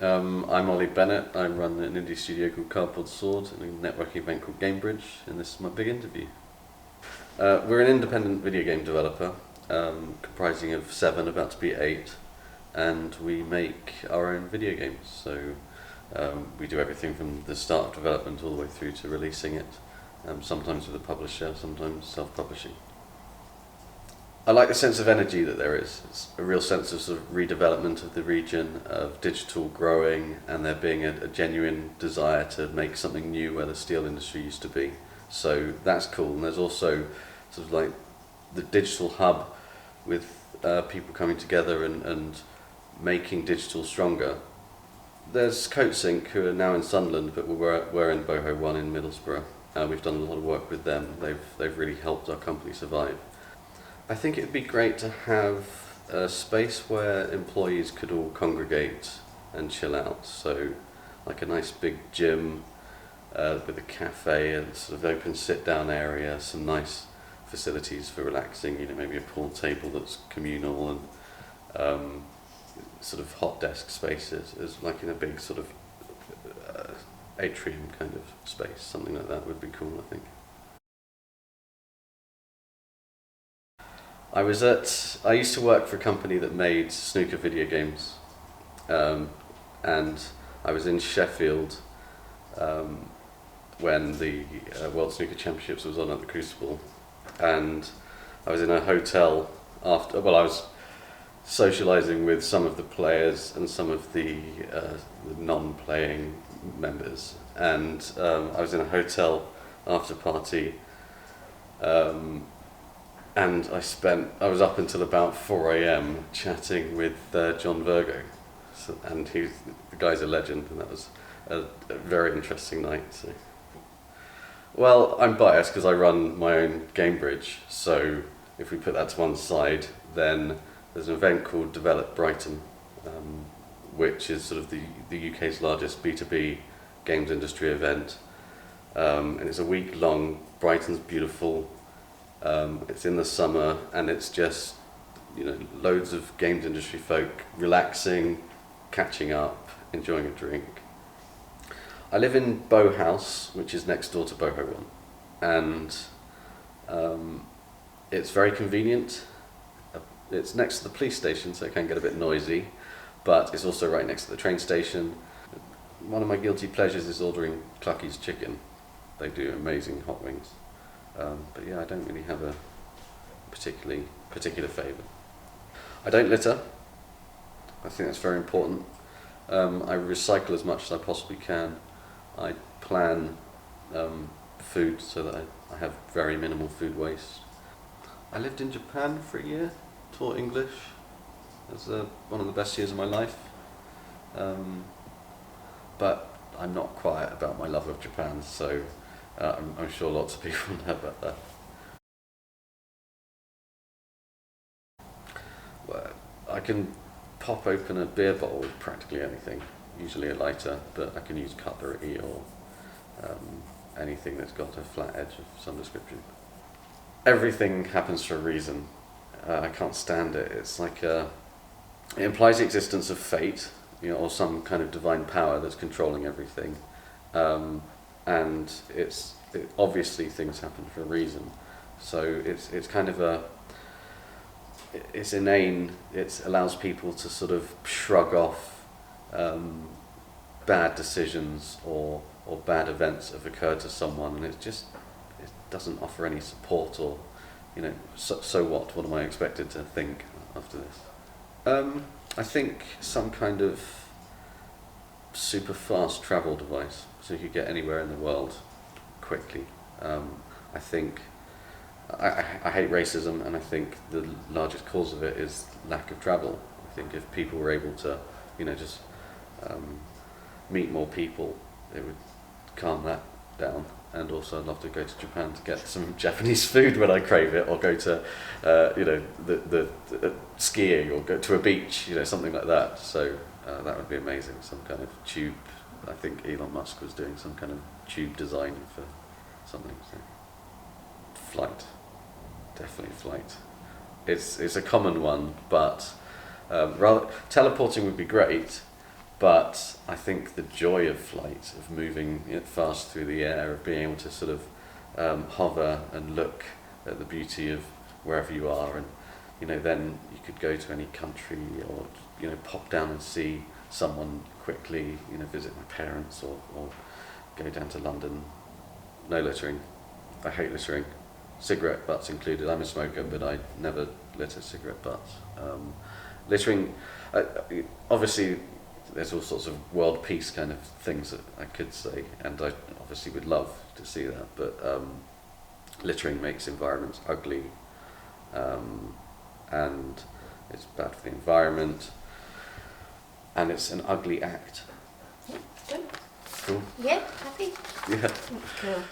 I'm Olly Bennett. I run an indie studio called Cardboard Sword and a networking event called Gamebridge, and this is my big interview. We're an independent video game developer, comprising of 7, about to be 8, and we make our own video games. So we do everything from the start of development all the way through to releasing it, sometimes with a publisher, sometimes self-publishing. I like the sense of energy that there is. It's a real sense of sort of redevelopment of the region, of digital growing, and there being a genuine desire to make something new where the steel industry used to be. So that's cool. And there's also sort of like the digital hub with people coming together and making digital stronger. There's Coatsink, who are now in Sunderland, but we're in Boho 1 in Middlesbrough. We've done a lot of work with them. They've really helped our company survive. I think it'd be great to have a space where employees could all congregate and chill out. So like a nice big gym with a cafe and sort of open sit-down area, some nice facilities for relaxing, maybe a pool table that's communal, and sort of hot desk spaces, is like in a big sort of atrium kind of space. Something like that would be cool, I think. I used to work for a company that made snooker video games, and I was in Sheffield when the World Snooker Championships was on at the Crucible, and I was in a hotel after. Well, I was socialising with some of the players and some of the non-playing members, and I was in a hotel after party. And I was up until about 4 a.m. chatting with John Virgo, and the guy's a legend, and that was a very interesting night. So. Well, I'm biased because I run my own Gamebridge, so if we put that to one side, then there's an event called Develop Brighton, which is sort of the UK's largest B2B games industry event, and it's a week long. Brighton's beautiful. It's in the summer, and it's just loads of games industry folk relaxing, catching up, enjoying a drink. I live in Bow House, which is next door to Boho 1, and it's very convenient. It's next to the police station, so it can get a bit noisy, but it's also right next to the train station. One of my guilty pleasures is ordering Clucky's Chicken. They do amazing hot wings. But yeah, I don't really have a particular favour. I don't litter. I think that's very important. I recycle as much as I possibly can. I plan food so that I have very minimal food waste. I lived in Japan for a year, taught English. It was one of the best years of my life. But I'm not quiet about my love of Japan, so I'm sure lots of people know about that. Well, I can pop open a beer bottle with practically anything, usually a lighter, but I can use cutlery or anything that's got a flat edge of some description. Everything happens for a reason. I can't stand it. It's like it implies the existence of fate, or some kind of divine power that's controlling everything. And obviously things happen for a reason, so it's kind of it's inane. It allows people to sort of shrug off bad decisions or bad events that have occurred to someone, and it doesn't offer any support or so what am I expected to think after this? I think some kind of super fast travel device, so you could get anywhere in the world quickly. I think I hate racism, and I think the largest cause of it is lack of travel. I think if people were able to, just meet more people, it would calm that down. And also, I'd love to go to Japan to get some Japanese food when I crave it, or go to, the skiing, or go to a beach, something like that. So that would be amazing. Some kind of tube. I think Elon Musk was doing some kind of tube design for something. So. Flight, definitely flight. It's a common one, but rather teleporting would be great, But I think the joy of flight, of moving fast through the air, of being able to sort of hover and look at the beauty of wherever you are, and then you could go to any country, or pop down and see someone quickly, visit my parents, or go down to London. No littering. I hate littering. Cigarette butts included. I'm a smoker, but I never litter cigarette butts. Littering, obviously, there's all sorts of world peace kind of things that I could say, and I obviously would love to see that, but littering makes environments ugly, and it's bad for the environment, and it's an ugly act. Yeah, good. Cool? Yeah, happy. Yeah. Cool.